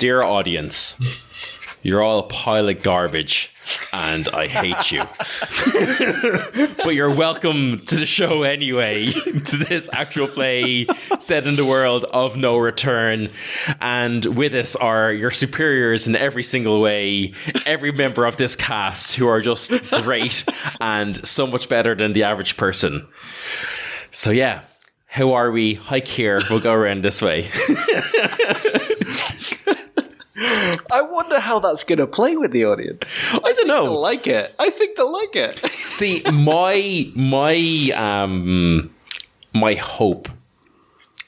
Dear audience, you're all a pile of garbage and I hate you. But you're welcome to the show anyway, to this actual play set in the world of no return. And with us are your superiors in every single way, every member of this cast who are just great and so much better than the average person. So yeah, how are we? Hi, Keir. We'll go around this way. I wonder how that's going to play with the audience. I don't know. They'll like it. I think they'll like it. See, my hope,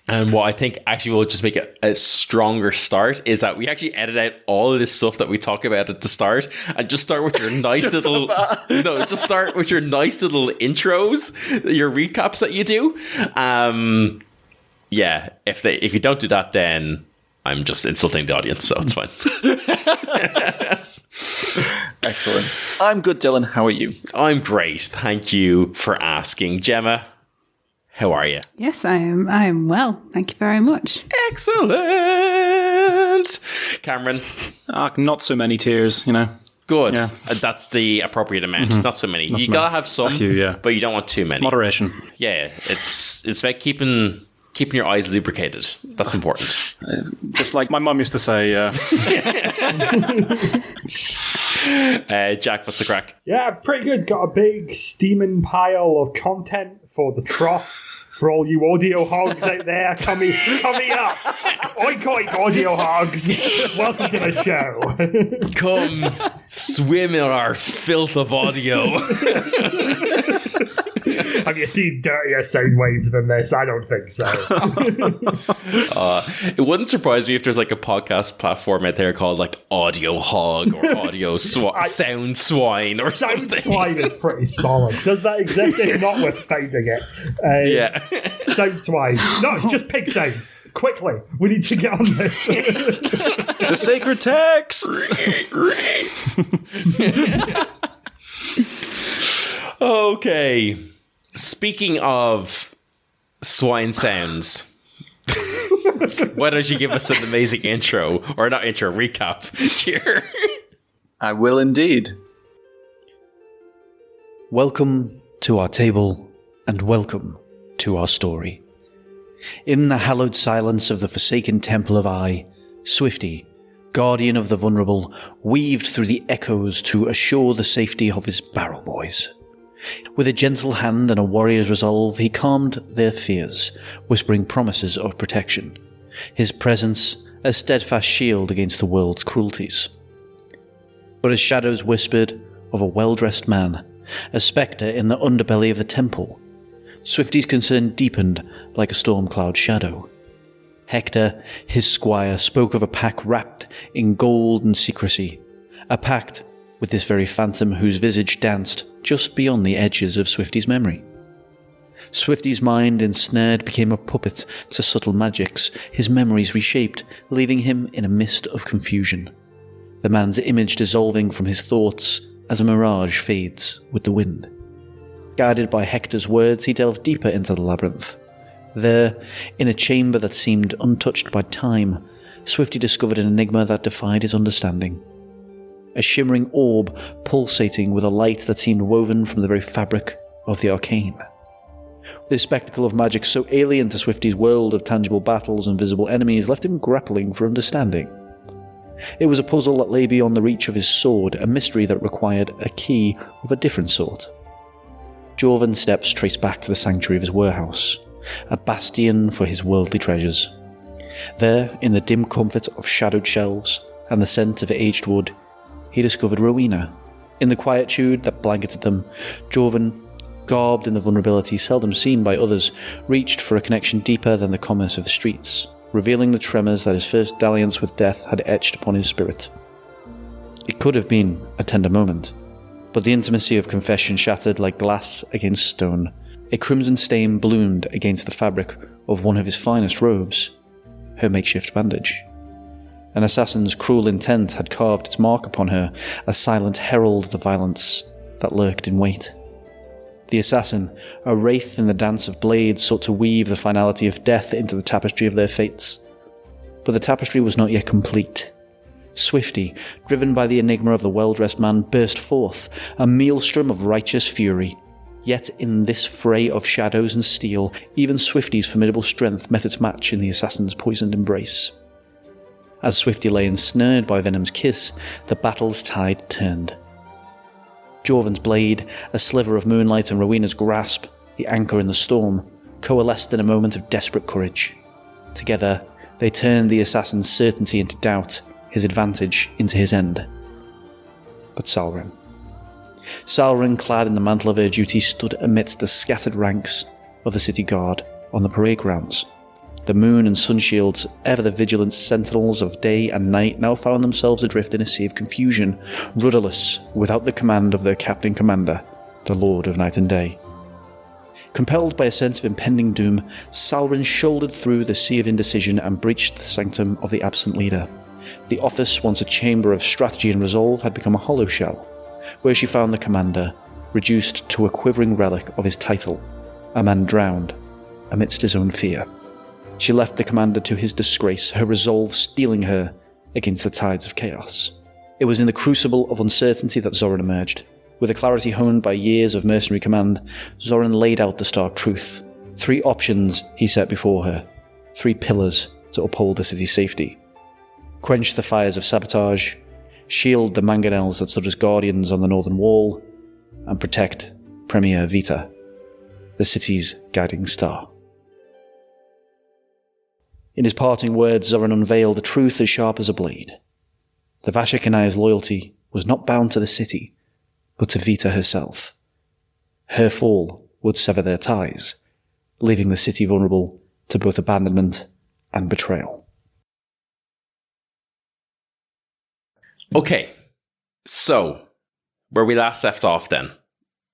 and what I think actually will just make it a stronger start, is that we actually edit out all of this stuff that we talk about at the start and just start with your nice little just start with your nice little intros, your recaps that you do. Yeah, if you don't do that, then I'm just insulting the audience, so it's fine. Excellent. I'm good, Dylan. How are you? I'm great. Thank you for asking. Gemma, how are you? Yes, I am well. Thank you very much. Excellent. Cameron? Not so many tears, you know. Good. Yeah. That's the appropriate amount. Not so many. You gotta have some, but you don't want too many. Moderation. Yeah, it's about keeping your eyes lubricated. That's important. Just like my mum used to say. Jack, what's the crack? Yeah, pretty good. Got a big steaming pile of content for the trough. For all you audio hogs out there, coming up. Oink oink, audio hogs. Welcome to the show. Come swim in our filth of audio. Have you seen dirtier sound waves than this? I don't think so. It wouldn't surprise me if there's like a podcast platform out there called like Audio Hog or Audio Sound Swine or something. Sound Swine is pretty solid. Does that exist? If not, we're finding it. Yeah. Sound Swine. No, it's just pig sounds. Quickly, we need to get on this. The sacred texts! Okay. Speaking of swine sounds, why don't you give us an amazing intro, or not intro, recap here? I will indeed. Welcome to our table, and welcome to our story. In the hallowed silence of the forsaken temple of Ai, Swifty, guardian of the vulnerable, weaved through the echoes to assure the safety of his barrel boys. With a gentle hand and a warrior's resolve, he calmed their fears, whispering promises of protection, his presence a steadfast shield against the world's cruelties. But as shadows whispered of a well-dressed man, a spectre in the underbelly of the temple, Swifty's concern deepened like a storm cloud shadow. Hector, his squire, spoke of a pact wrapped in gold and secrecy, a pact with this very phantom whose visage danced just beyond the edges of Swifty's memory. Swifty's mind, ensnared, became a puppet to subtle magics, his memories reshaped, leaving him in a mist of confusion, the man's image dissolving from his thoughts as a mirage fades with the wind. Guided by Hector's words, he delved deeper into the labyrinth. There, in a chamber that seemed untouched by time, Swifty discovered an enigma that defied his understanding. A shimmering orb pulsating with a light that seemed woven from the very fabric of the arcane. This spectacle of magic so alien to Swifty's world of tangible battles and visible enemies left him grappling for understanding. It was a puzzle that lay beyond the reach of his sword, a mystery that required a key of a different sort. Jorvin's steps traced back to the sanctuary of his warehouse, a bastion for his worldly treasures. There, in the dim comfort of shadowed shelves and the scent of aged wood, he discovered Rowena. In the quietude that blanketed them, Jorvin, garbed in the vulnerability seldom seen by others, reached for a connection deeper than the commerce of the streets, revealing the tremors that his first dalliance with death had etched upon his spirit. It could have been a tender moment, but the intimacy of confession shattered like glass against stone. A crimson stain bloomed against the fabric of one of his finest robes, her makeshift bandage. An assassin's cruel intent had carved its mark upon her, a silent herald of the violence that lurked in wait. The assassin, a wraith in the dance of blades, sought to weave the finality of death into the tapestry of their fates. But the tapestry was not yet complete. Swifty, driven by the enigma of the well-dressed man, burst forth, a maelstrom of righteous fury. Yet in this fray of shadows and steel, even Swifty's formidable strength met its match in the assassin's poisoned embrace. As Swifty lay ensnared by Venom's kiss, the battle's tide turned. Jorvin's blade, a sliver of moonlight, and Rowena's grasp, the anchor in the storm, coalesced in a moment of desperate courage. Together, they turned the assassin's certainty into doubt, his advantage into his end. But Salryn, clad in the mantle of her duty, stood amidst the scattered ranks of the city guard on the parade grounds. The moon and sun shields, ever the vigilant sentinels of day and night, now found themselves adrift in a sea of confusion, rudderless, without the command of their captain-commander, the Lord of Night and Day. Compelled by a sense of impending doom, Salryn shouldered through the sea of indecision and breached the sanctum of the absent leader. The office, once a chamber of strategy and resolve, had become a hollow shell, where she found the commander, reduced to a quivering relic of his title, a man drowned amidst his own fear. She left the commander to his disgrace, her resolve steeling her against the tides of chaos. It was in the crucible of uncertainty that Zoran emerged. With a clarity honed by years of mercenary command, Zoran laid out the stark truth. 3 options he set before her, 3 pillars to uphold the city's safety. Quench the fires of sabotage, shield the mangonels that stood as guardians on the northern wall, and protect Premier Vita, the city's guiding star. In his parting words, Zoran unveiled a truth as sharp as a blade. The Vashikanaya's loyalty was not bound to the city, but to Vita herself. Her fall would sever their ties, leaving the city vulnerable to both abandonment and betrayal. Okay, so where we last left off then.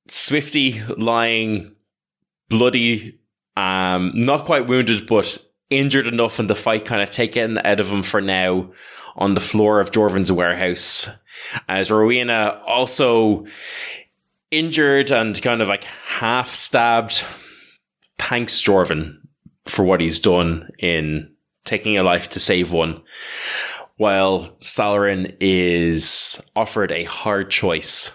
Swifty lying bloody, not quite wounded, but injured enough in the fight, kind of taken out of him for now, on the floor of Jorvin's warehouse. As Rowena also injured and kind of like half stabbed. Thanks, Jorvin, for what he's done in taking a life to save one. While Salryn is offered a hard choice.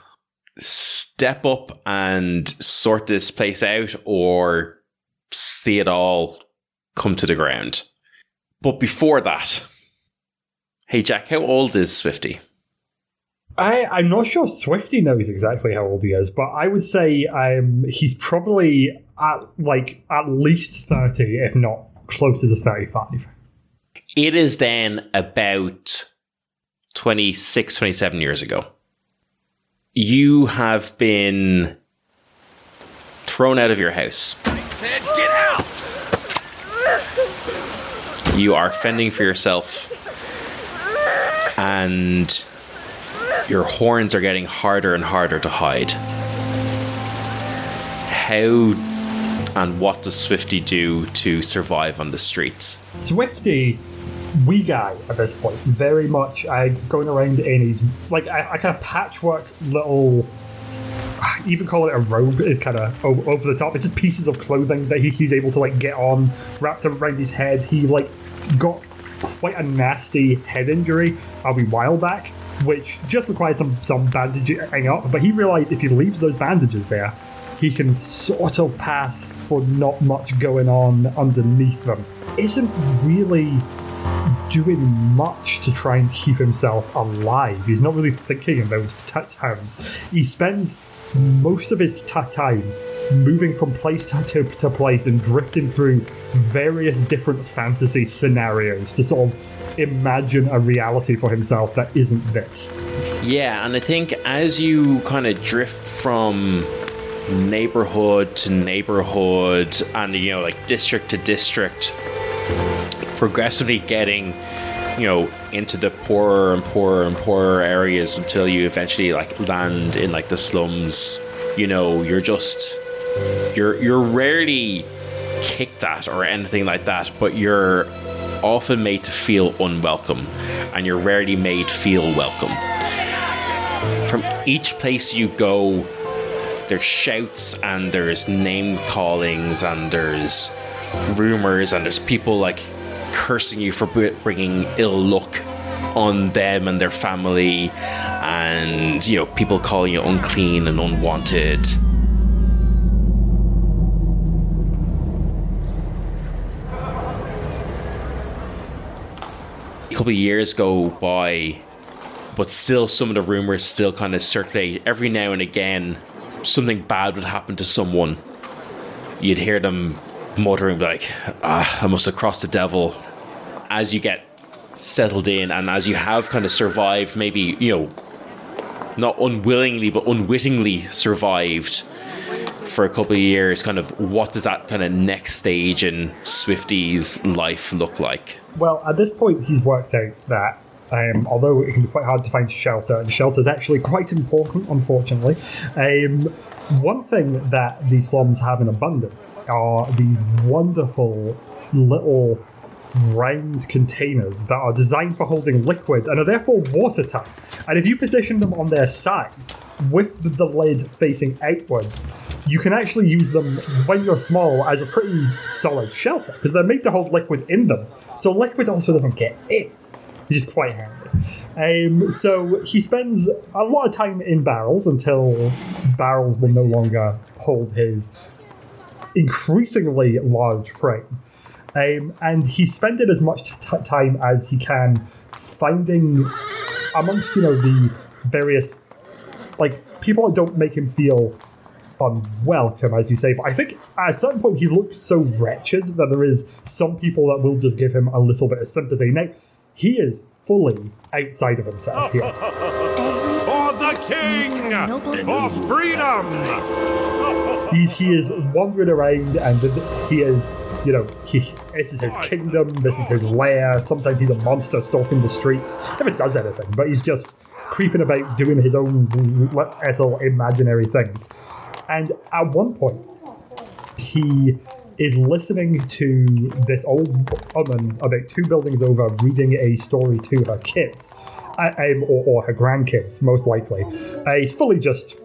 Step up and sort this place out, or see it all come to the ground. But before that, hey Jack, how old is Swifty? I'm not sure Swifty knows exactly how old he is, but I would say he's probably at least 30, if not closer to 35. It is then about 26, 27 years ago. You have been thrown out of your house. Said get out! You are fending for yourself, and your horns are getting harder and harder to hide. How and what does Swifty do to survive on the streets? Swifty, wee guy at this point, very much going around in his like a kind of patchwork little, even call it a robe is kind of over the top. It's just pieces of clothing that he's able to get on wrapped around his head. He got quite a nasty head injury a wee while back, which just required some bandaging up, but he realized if he leaves those bandages there, he can sort of pass for not much going on underneath them. Isn't really doing much to try and keep himself alive. He's not really thinking in those terms. He spends most of his time moving from place to place and drifting through various different fantasy scenarios to sort of imagine a reality for himself that isn't this. Yeah, and I think as you kind of drift from neighborhood to neighborhood and district to district, progressively getting into the poorer and poorer and poorer areas until you eventually land in the slums, you're rarely kicked at or anything like that, but you're often made to feel unwelcome, and you're rarely made feel welcome. From each place you go, there's shouts and there's name callings and there's rumors and there's people cursing you for bringing ill luck on them and their family, and, you know, people calling you unclean and unwanted. A couple of years go by, but still some of the rumors still kind of circulate. Every now and again, something bad would happen to someone. You'd hear them muttering like, I must have crossed the devil. As you get settled in and as you have kind of survived, maybe, you know, not unwillingly but unwittingly survived for a couple of years, kind of what does that kind of next stage in Swifty's life look like? Well, at this point, he's worked out that although it can be quite hard to find shelter, and shelter is actually quite important, unfortunately. One thing that the slums have in abundance are these wonderful little round containers that are designed for holding liquid and are therefore watertight. And if you position them on their side with the lid facing outwards, you can actually use them when you're small as a pretty solid shelter because they're made to hold liquid in them. So liquid also doesn't get in, which is quite handy. So he spends a lot of time in barrels until barrels will no longer hold his increasingly large frame. And he's spending as much time as he can finding amongst, you know, the various, like, people that don't make him feel unwelcome, as you say. But I think at a certain point he looks so wretched that there is some people that will just give him a little bit of sympathy. Now, he is fully outside of himself here. For the king! For freedom! He is wandering around and he is, you know, this is his kingdom, this is his lair. Sometimes he's a monster stalking the streets. Never does anything, but he's just creeping about doing his own little imaginary things. And at one point, he is listening to this old woman about 2 buildings over reading a story to her kids, or her grandkids, most likely. He's fully just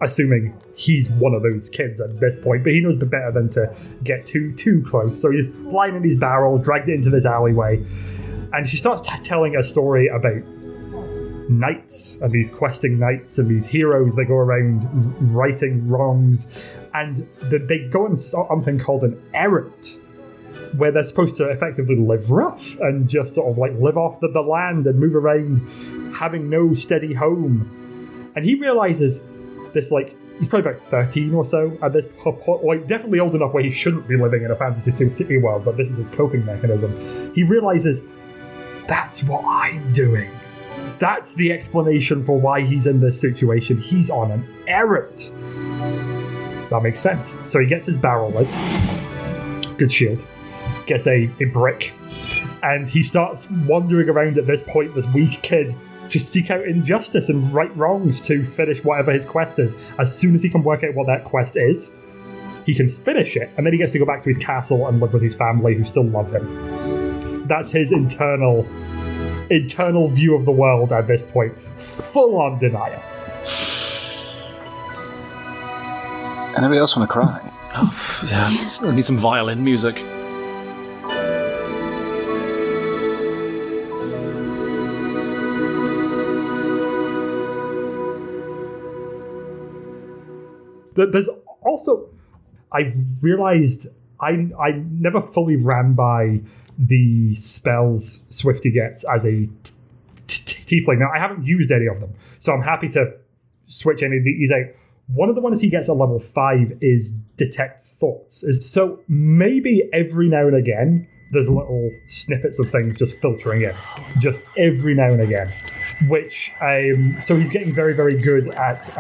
assuming he's one of those kids at this point, but he knows better than to get too close. So he's lying in his barrel, dragged it into this alleyway, and she starts telling a story about knights and these questing knights and these heroes that go around righting wrongs, and they go on something called an errand, where they're supposed to effectively live rough and just sort of like live off the land and move around, having no steady home. And he realizes this, like, he's probably about 13 or so at this point, like definitely old enough where he shouldn't be living in a fantasy city world, but this is his coping mechanism. He realizes that's what I'm doing. That's the explanation for why he's in this situation. He's on an errand. That makes sense. So he gets his barrel lid, good shield, gets a brick, and he starts wandering around at this point, this weak kid, to seek out injustice and right wrongs to finish whatever his quest is. As soon as he can work out what that quest is, he can finish it, and then he gets to go back to his castle and live with his family who still love him. That's his internal view of the world at this point. Full-on denial. Anybody else want to cry? Oh, yeah. I need some violin music. There's also, I realized I never fully ran by the spells Swifty gets as a tiefling. Now, I haven't used any of them, so I'm happy to switch any of these out. One of the ones he gets at level 5 is Detect Thoughts. So maybe every now and again, there's little snippets of things just filtering in. Just every now and again. Which, so he's getting very, very good at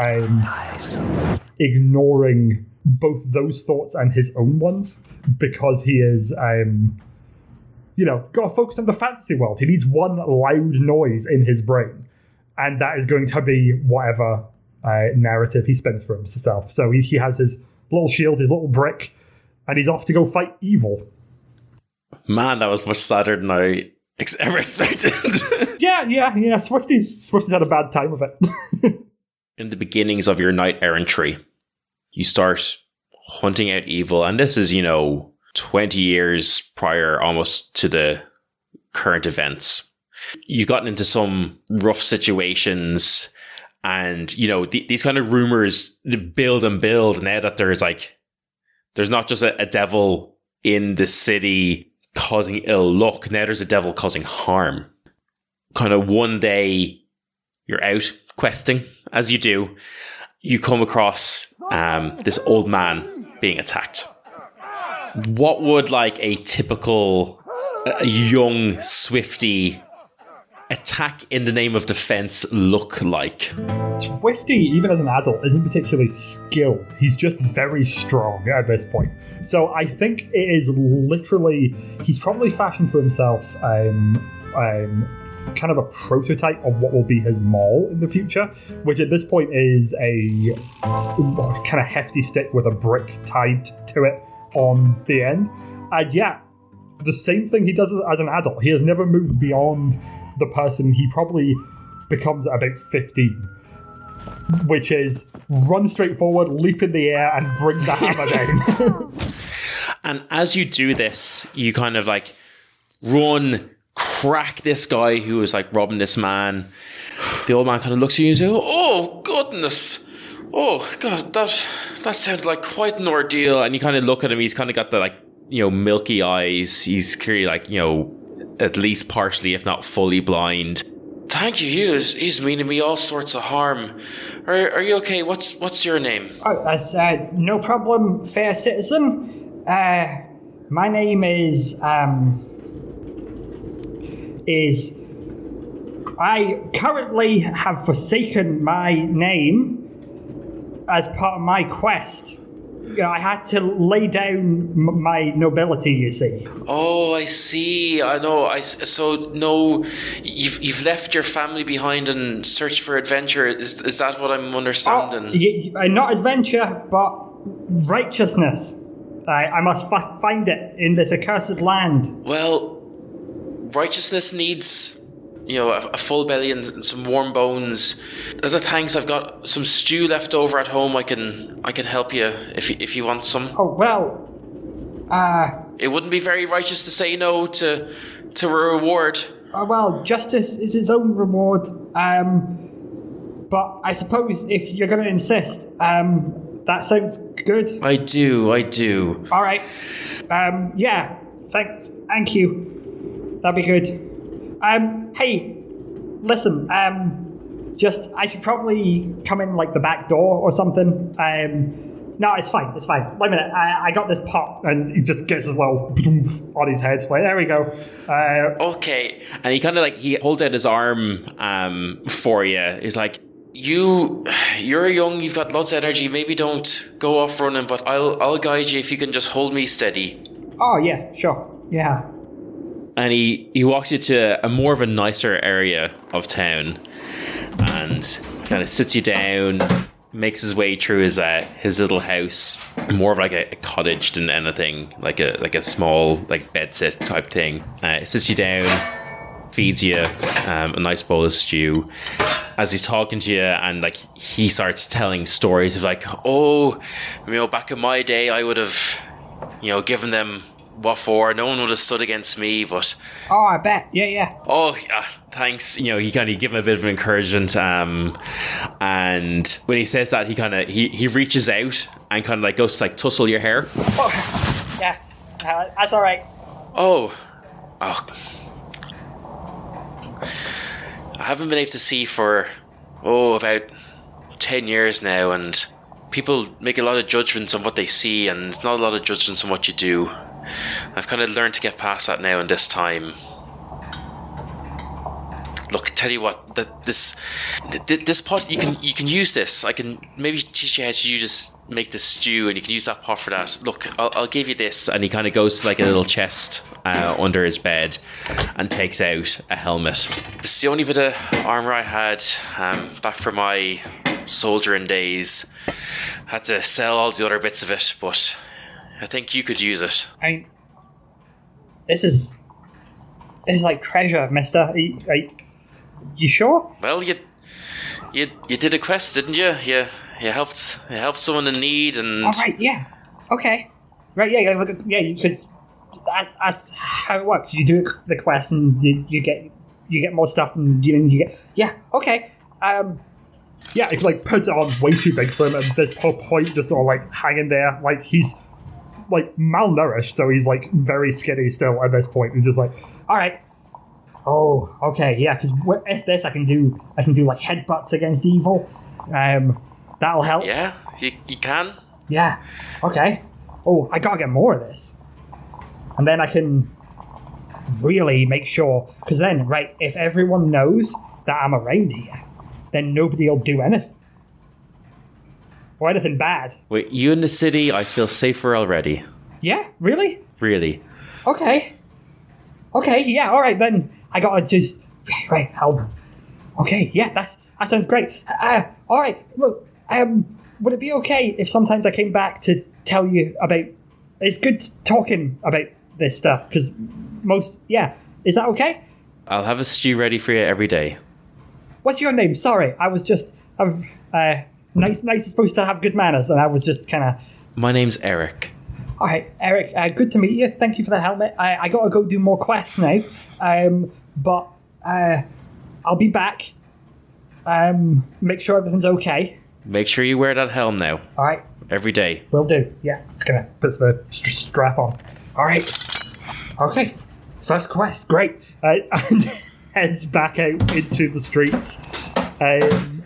ignoring both those thoughts and his own ones, because he is, got to focus on the fantasy world. He needs one loud noise in his brain, and that is going to be whatever narrative he spends for himself. So he has his little shield, his little brick, and he's off to go fight evil. Man, that was much sadder than I ever expected. Yeah. Swifty's had a bad time of it. In the beginnings of your knight errantry, you start hunting out evil, and this is, 20 years prior almost to the current events. You've gotten into some rough situations, and, you know, these kind of rumors build and build now that there's not just a devil in the city causing ill luck. Now there's a devil causing harm. Kind of one day you're out questing, as you do. You come across this old man being attacked. What would like a typical young Swifty attack in the name of defense look like? Swifty, even as an adult, isn't particularly skilled. He's just very strong at this point. So I think it is literally, he's probably fashioned for himself kind of a prototype of what will be his maul in the future, which at this point is a kind of hefty stick with a brick tied to it on the end. And yeah, the same thing he does as an adult. He has never moved beyond the person he probably becomes at about 15, which is run straight forward, leap in the air, and bring the hammer down. And as you do this, you kind of like run, crack this guy who was like robbing this man. The old man kind of looks at you and says, "Oh goodness, oh god, that sounded like quite an ordeal." And you kind of look at him. He's kind of got the like, you know, milky eyes. He's clearly like, you know, at least partially, if not fully blind. "Thank you. He's meaning me all sorts of harm. Are you okay? What's your name?" Oh, that's no problem, fair citizen. My name is I currently have forsaken my name as part of my quest. You know, I had to lay down my nobility, you see. Oh, I see. I know. You've left your family behind and searched for adventure. Is that what I'm understanding? Not adventure, but righteousness. I must find it in this accursed land. Well, righteousness needs, you know, a full belly and some warm bones. As a thanks, I've got some stew left over at home. I can help you if you want some. Oh well. It wouldn't be very righteous to say no to a reward. Well, justice is its own reward. But I suppose if you're going to insist, that sounds good. I do. All right. Yeah. Thank you. That'd be good. Hey, listen. I should probably come in like the back door or something. No, it's fine. Wait a minute. I got this pot, and he just gets as well on his head. Like, there we go. Okay. And he kind of like, he holds out his arm for you. He's like, You're young, you've got lots of energy, maybe don't go off running, but I'll guide you if you can just hold me steady. Oh yeah, sure. Yeah. And he walks you to a more of a nicer area of town and kind of sits you down, makes his way through his little house, more of like a cottage than anything, like a small like bedsit type thing. Sits you down, feeds you a nice bowl of stew. As he's talking to you, and like he starts telling stories of like, oh, you know, back in my day, I would have, you know, given them what for. No one would have stood against me, but oh, I bet, yeah. Oh, yeah, thanks. You know, he kind of give him a bit of encouragement. And when he says that, he reaches out and kind of like goes to like tussle your hair. Oh, yeah, that's all right. Oh. I haven't been able to see for, about 10 years now, and people make a lot of judgments on what they see, and not a lot of judgments on what you do. I've kind of learned to get past that now in this time. Look, tell you what, this pot, you can use this. I can maybe teach you how to just make this stew, and you can use that pot for that. Look, I'll give you this. And he kind of goes to like a little chest under his bed and takes out a helmet. This is the only bit of armor I had back from my soldiering days. Had to sell all the other bits of it, but I think you could use it. This is like treasure, mister. You sure? Well, you did a quest, didn't you? You helped someone in need, and all right, yeah, okay, right, yeah. You could. That's how it works. You do the quest, and you get you get more stuff, and you get okay. Yeah, it like puts it on way too big for him at this whole point, just sort of like hanging there, like he's like malnourished, so he's like very skinny still at this point. He's just like, all right, oh, okay, yeah, because if this I can do like headbutts against evil, that'll help. Yeah, you can. Yeah, okay. Oh, I gotta get more of this, and then I can really make sure, because then, right, if everyone knows that I'm around here, then nobody will do anything. Or anything bad. With you in the city, I feel safer already. Yeah? Really? Really. Okay, yeah, alright then. I gotta just... Right, okay, yeah, that sounds great. Alright, look, would it be okay if sometimes I came back to tell you about... It's good talking about this stuff, because is that okay? I'll have a stew ready for you every day. What's your name? Sorry, I was just... Nice is supposed to have good manners, and I was just kind of... My name's Eric. All right, Eric, good to meet you. Thank you for the helmet. I got to go do more quests now, but I'll be back. Make sure everything's okay. Make sure you wear that helm now. All right. Every day. Will do. Yeah, it's going to put the strap on. All right. Okay, first quest. Great. And heads back out into the streets. And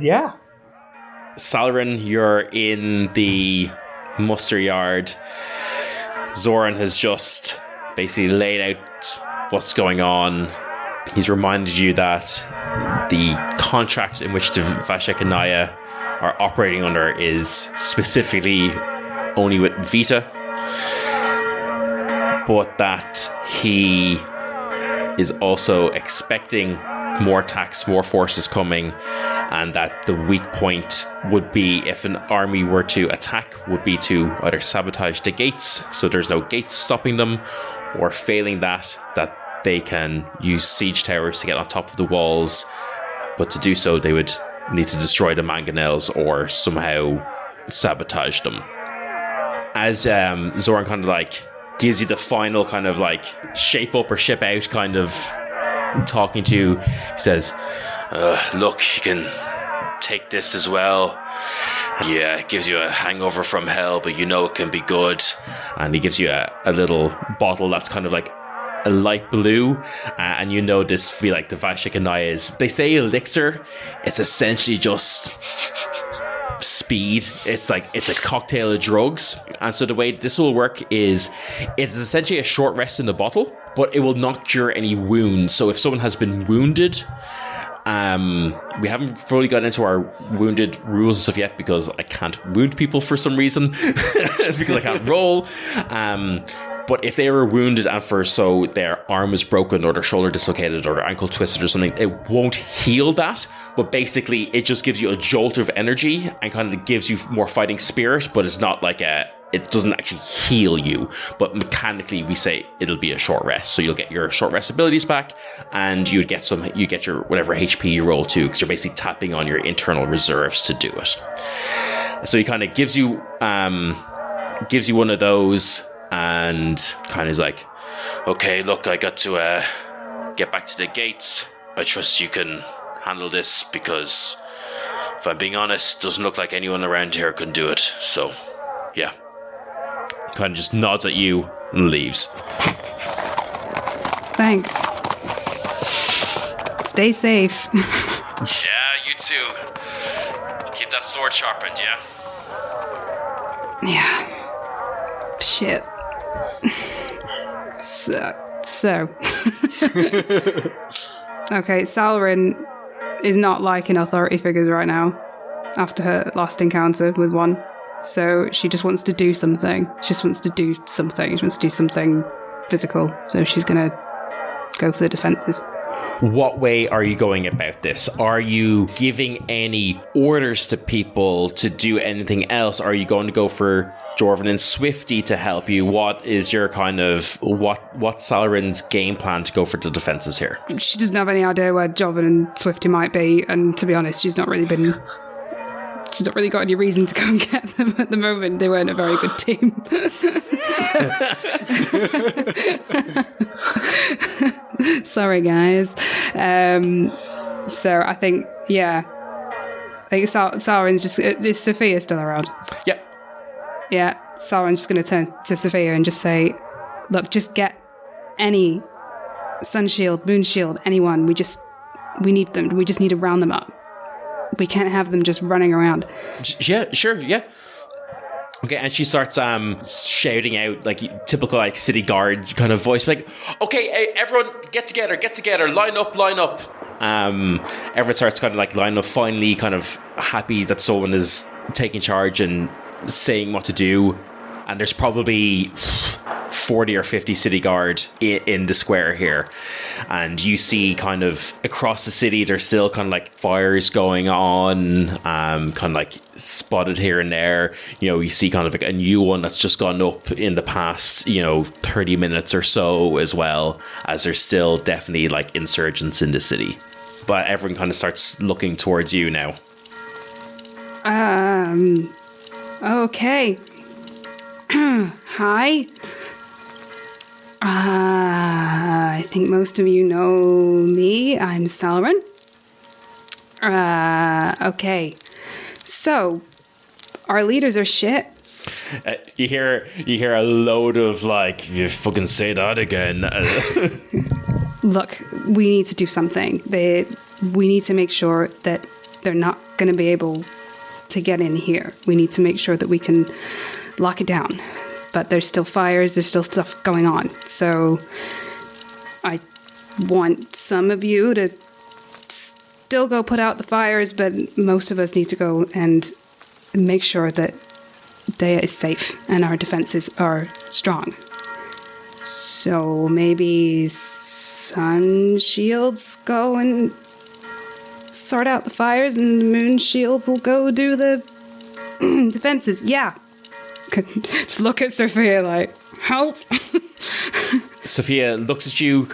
yeah. Salryn, you're in the muster yard. Zoran has just basically laid out what's going on. He's reminded you that the contract in which the Vashek and Daya are operating under is specifically only with Vita, but that he is also expecting more attacks, more forces coming, and that the weak point would be, if an army were to attack, would be to either sabotage the gates, so there's no gates stopping them, or failing that they can use siege towers to get on top of the walls, but to do so they would need to destroy the mangonels or somehow sabotage them. As Zoran kind of like gives you the final kind of like shape up or ship out kind of talking to you, he says, look, you can take this as well. Yeah, it gives you a hangover from hell, but you know it can be good. And he gives you a little bottle that's kind of like a light blue, and you know this feel like the Vashik and Daya is, they say elixir, it's essentially just speed. It's like it's a cocktail of drugs. And so the way this will work is it's essentially a short rest in the bottle, but it will not cure any wounds. So if someone has been wounded, we haven't fully got into our wounded rules and stuff yet because I can't wound people for some reason because I can't roll. But if they were wounded and so their arm is broken or their shoulder dislocated or their ankle twisted or something, it won't heal that. But basically, it just gives you a jolt of energy and kind of gives you more fighting spirit. But it's not like it doesn't actually heal you. But mechanically, we say it'll be a short rest. So you'll get your short rest abilities back, and you get your whatever HP you roll too, because you're basically tapping on your internal reserves to do it. So he kind of gives you one of those. And kind of is like, okay, look, I got to get back to the gates. I trust you can handle this because, if I'm being honest, doesn't look like anyone around here can do it. So, yeah. Kind of just nods at you and leaves. Thanks. Stay safe. Yeah, you too. Keep that sword sharpened, yeah? Yeah. Shit. So. Okay, Salryn is not liking authority figures right now after her last encounter with one. So she just wants to do something. She wants to do something physical. So she's going to go for the defenses. What way are you going about this? Are you giving any orders to people to do anything else? Are you going to go for Jorvin and Swifty to help you? What is your kind of what's Salryn's game plan to go for the defenses here? She doesn't have any idea where Jorvin and Swifty might be, and to be honest, she's not really got any reason to go and get them at the moment. They weren't a very good team. Sorry, guys. So I think, I think Salryn's just... Is Sophia still around? Yeah. Yeah, Salryn's just going to turn to Sophia and just say, look, just get any sun shield, moon shield, anyone. We need them. We just need to round them up. We can't have them just running around. Yeah, sure, yeah. Okay, and she starts shouting out, like, typical, like, city guard kind of voice, like, okay, hey, everyone, get together, line up. Everyone starts kind of, like, line up, finally kind of happy that someone is taking charge and saying what to do. And there's probably 40 or 50 city guard in the square here. And you see kind of across the city, there's still kind of like fires going on, kind of like spotted here and there. You know, you see kind of like a new one that's just gone up in the past, 30 minutes or so, as well, as there's still definitely like insurgents in the city. But everyone kind of starts looking towards you now. Okay. Hi. I think most of you know me. I'm Salryn. Okay. So, our leaders are shit. You hear a load of like, you fucking say that again. Look, we need to do something. We need to make sure that they're not going to be able to get in here. We need to make sure that we can lock it down. But there's still fires, there's still stuff going on. So I want some of you to still go put out the fires, but most of us need to go and make sure that Daya is safe and our defenses are strong. So maybe sun shields go and sort out the fires and the moon shields will go do the defenses. Yeah. Just look at Sophia like, help. Sophia looks at you,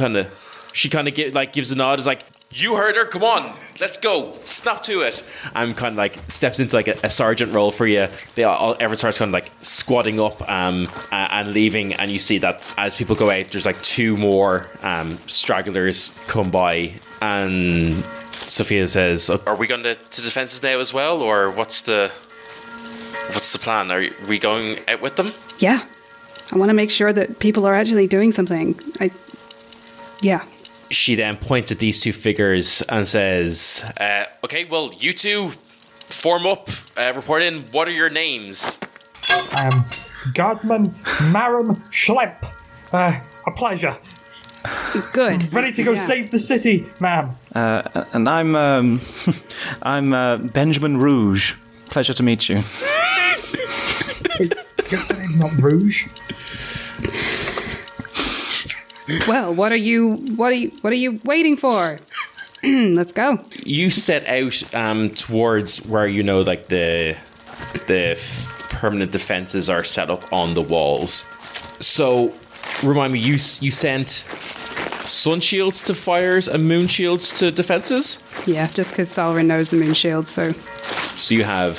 she gives a nod, is like, you heard her, come on, let's go, snap to it. I'm kind of like, steps into like a sergeant role for you. Everyone starts kind of like squatting up and leaving, and you see that as people go out, there's like two more stragglers come by, and Sophia says, are we going to defenses now as well, or what's the plan? Are we going out with them? Yeah. I want to make sure that people are actually doing something. Yeah. She then points at these two figures and says, okay, well, you two form up, report in. What are your names? Guardsman Marum Schlemp. A pleasure. Good. Ready to go save the city, ma'am. And I'm Benjamin Rouge. Pleasure to meet you. Guess her name's not Rouge. Well, what are you waiting for? Let's go. You set out towards where like the permanent defenses are set up on the walls. So, remind me, you sent sun shields to fires and moon shields to defenses? Yeah, just because Salryn knows the moon shield, so you have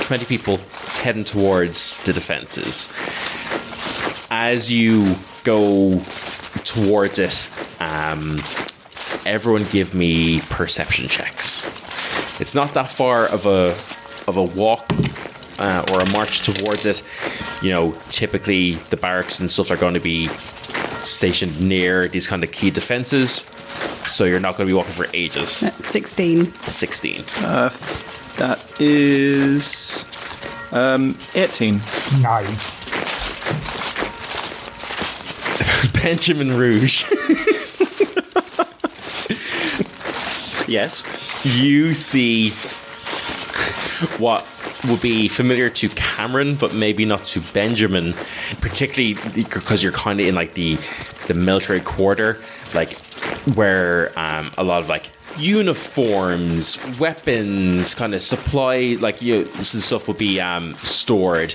20 people heading towards the defenses. As you go towards it, everyone give me perception checks. It's not that far of a walk or a march towards it. Typically the barracks and stuff are going to be stationed near these kind of key defenses, so you're not going to be walking for ages. 16. That is 18. 9. Benjamin Rouge. Yes. You see what would be familiar to Cameron, but maybe not to Benjamin, particularly because you're kind of in like the military quarter, like where a lot of like uniforms, weapons, kind of supply, like some stuff would be stored.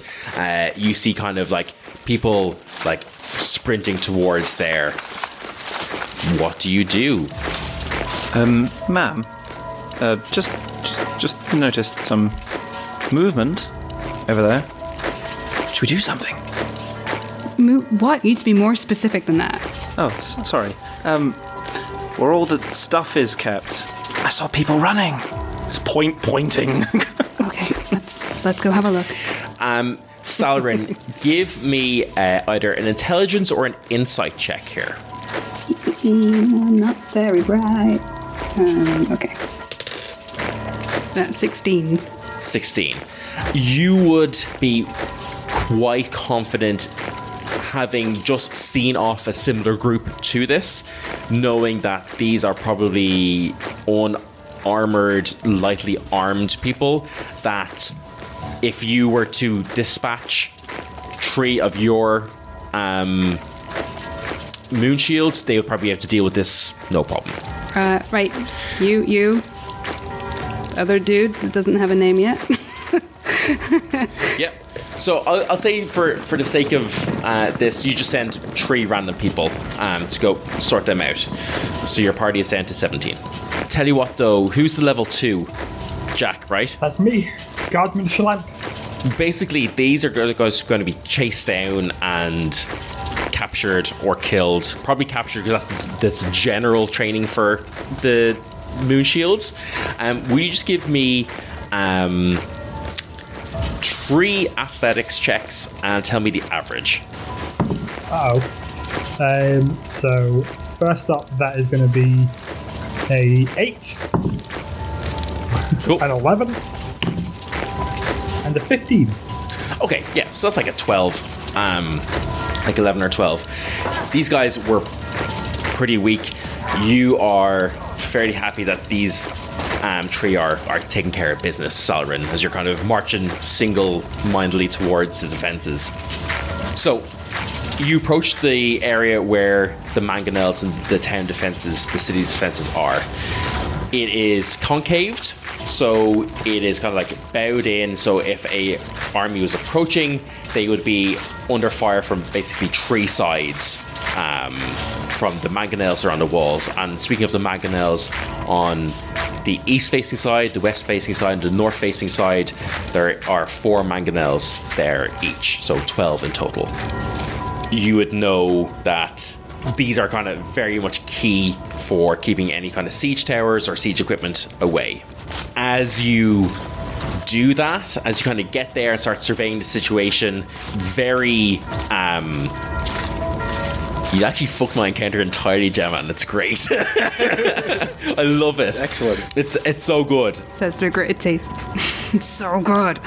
You see kind of like people like sprinting towards there. What do you do? Ma'am, just noticed some movement over there. Should we do something? What? You need to be more specific than that. Oh, sorry. where all the stuff is kept. I saw people running. Just pointing. Okay, let's go have a look. Salryn, give me either an intelligence or an insight check here. I'm not very bright. Okay. That's 16. 16. You would be quite confident, having just seen off a similar group to this, knowing that these are probably unarmored, lightly armed people, that if you were to dispatch 3 of your moon shields, they would probably have to deal with this no problem. Right. You. Other dude that doesn't have a name yet. Yep. So I'll say for the sake of this, you just send 3 random people to go sort them out. So your party is down to 17. Tell you what though, who's the level 2? Jack, right? That's me, Guardsman Schlemp. Basically, these are going to be chased down and captured or killed. Probably captured because that's general training for the moon shields. Will you just give me 3 athletics checks and tell me the average? So first up, that is going to be a 8. Cool. An 11. And a 15. Okay, yeah, so that's like a 12. Like 11 or 12. These guys were pretty weak. You are fairly happy that these 3 are taking care of business, Salryn, as you're kind of marching single-mindedly towards the defenses. So you approach the area where the mangonels and the town defenses, the city defenses are. It is concaved, so it is kind of like bowed in, so if a army was approaching, they would be under fire from basically 3 sides, from the mangonels that are on the walls. And speaking of the mangonels, on the east-facing side, the west-facing side, and the north-facing side, there are 4 mangonels there each, so 12 in total. You would know that these are kind of very much key for keeping any kind of siege towers or siege equipment away. As you do that, as you kind of get there and start surveying the situation, very you actually fucked my encounter entirely, Gemma, and it's great. I love it. Excellent. It's so good. Says through gritted teeth. It's so good.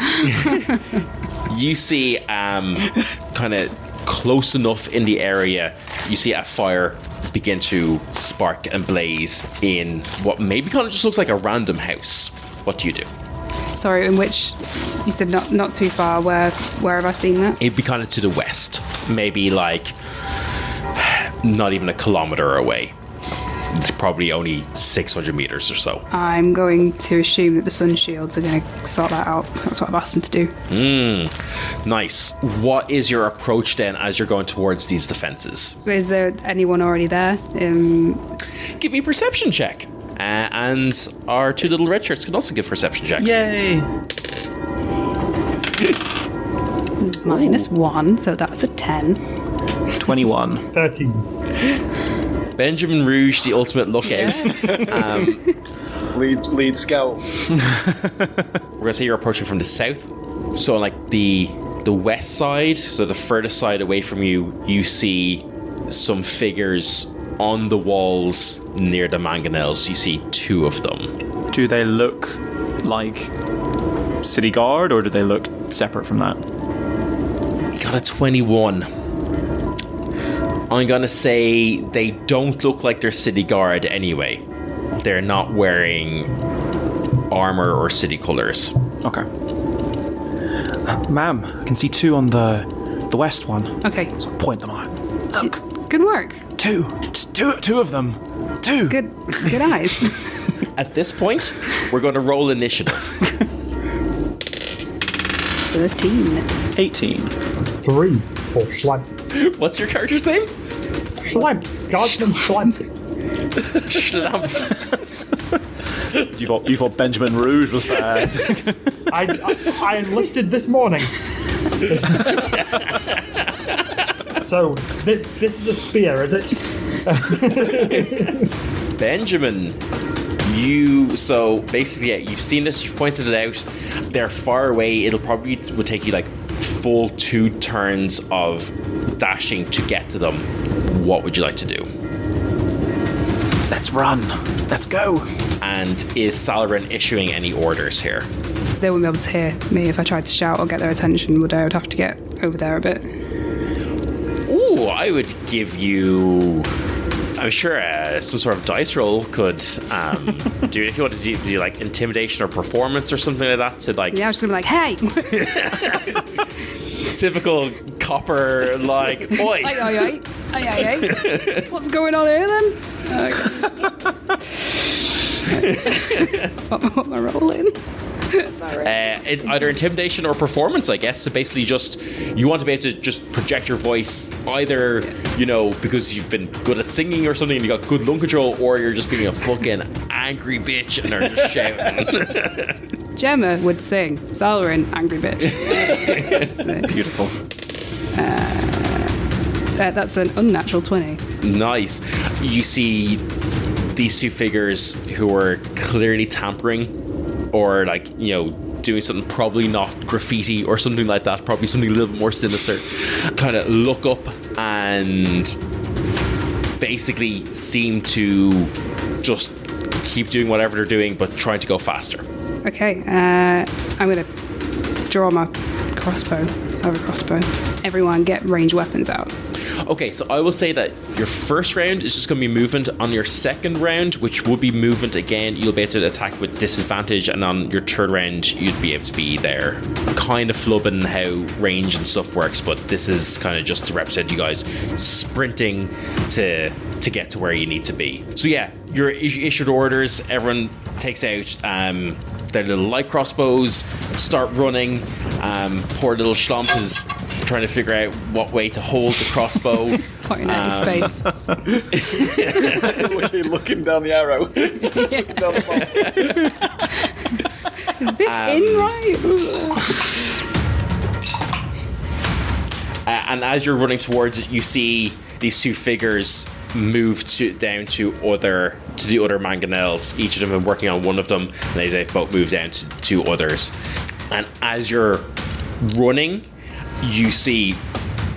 You see kind of close enough in the area, you see a fire begin to spark and blaze in what maybe kind of just looks like a random house. What do you do? Sorry, in which you said not too far. Where have I seen that? It'd be kind of to the west, maybe like not even a kilometer away. It's probably only 600 meters or so. I'm going to assume that the sun shields are going to sort that out. That's what I've asked them to do. Nice. What is your approach then as you're going towards these defenses? Is there anyone already there? Give me a perception check. And our 2 little red shirts can also give perception checks. Yay! -1, so that's a 10. 21. 13. Benjamin Rouge, the ultimate lookout. Lead scout. We're going to say you're approaching from the south. So on like the west side, so the furthest side away from you, you see some figures on the walls near the mangonels. You see 2 of them. Do they look like city guard, or do they look separate from that? You got a 21. I'm going to say they don't look like they're city guard anyway. They're not wearing armor or city colors. Okay. Ma'am, I can see 2 on the west one. Okay. So point them out. Look. Good work. 2 of them. 2. Good eyes. At this point, we're going to roll initiative. 13. 18. 3 for Schlemp. What's your character's name? Schlemp. Guardsman Schlemp. You thought Benjamin Rouge was bad. I enlisted this morning. So, this is a spear, is it? Benjamin, so basically, yeah, you've seen this, you've pointed it out. They're far away. It'll probably would take you like full 2 turns of dashing to get to them. What would you like to do? Let's run. Let's go. And is Salryn issuing any orders here? They wouldn't be able to hear me if I tried to shout or get their attention, would I? I would have to get over there a bit. Ooh, I would give you... I'm sure some sort of dice roll could do it if you want to do like intimidation or performance or something like that to like... Yeah, I was just going to be like, hey! Typical copper, like, oi! Aye. What's going on here then? What am I rolling? Either intimidation or performance, I guess. So basically just, you want to be able to just project your voice either, you know, because you've been good at singing or something and you got good lung control, or you're just being a fucking angry bitch and are just shouting. Gemma would sing. Salryn, angry bitch. Beautiful. That's an unnatural 20. Nice. You see these 2 figures who are clearly tampering or like, you know, doing something probably not graffiti or something like that, probably something a little bit more sinister, kind of look up and basically seem to just keep doing whatever they're doing but trying to go faster. Okay, I'm going to draw my crossbow. So I have a crossbow. Everyone get ranged weapons out. Okay, so I will say that your first round is just going to be movement. On your second round, which would be movement again, you'll be able to attack with disadvantage, and on your third round, you'd be able to be there. Kind of flubbing how range and stuff works, but this is kind of just to represent you guys sprinting to get to where you need to be. So yeah, you're issued orders. Everyone takes out their little light crossbows, start running. Poor little Schlump is trying to figure out what way to hold the crossbow. Pointing at his face. Looking down the arrow. Looking down the bow. Is this in right? And as you're running towards it, you see these 2 figures move down to the other mangonels. Each of them have been working on one of them, and they've both moved down to 2 others. And as you're running, you see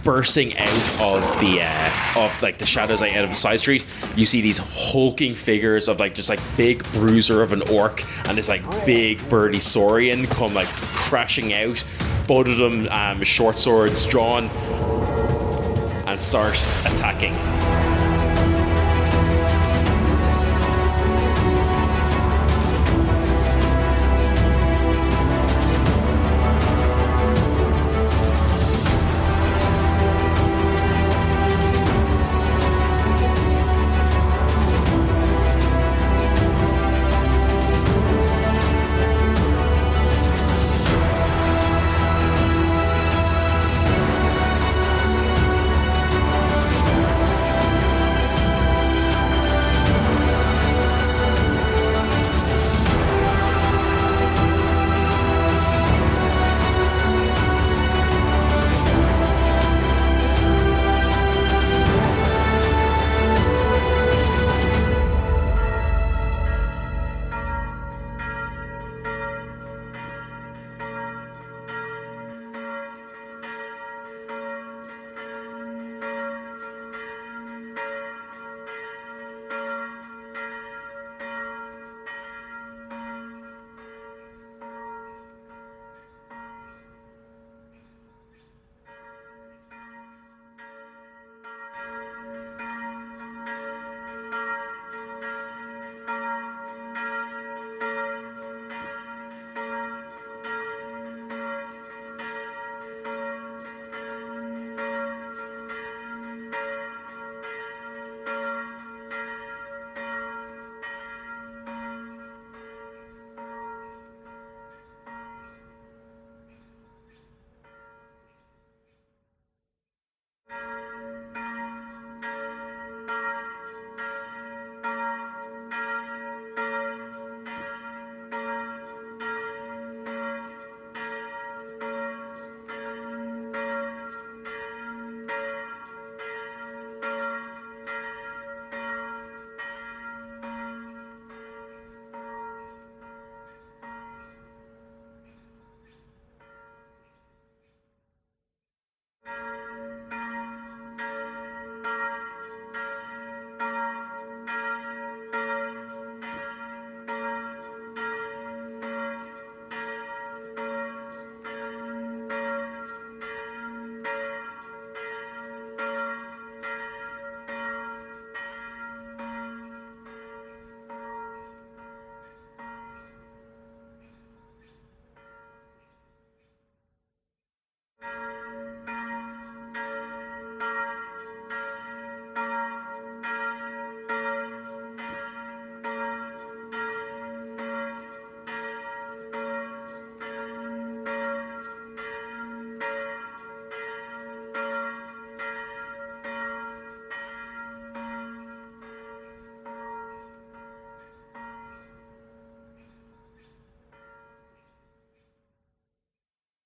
bursting out of the shadows out of the side street, you see these hulking figures of like just like big bruiser of an orc and this like big burly saurian come like crashing out, both of them short swords drawn, and start attacking.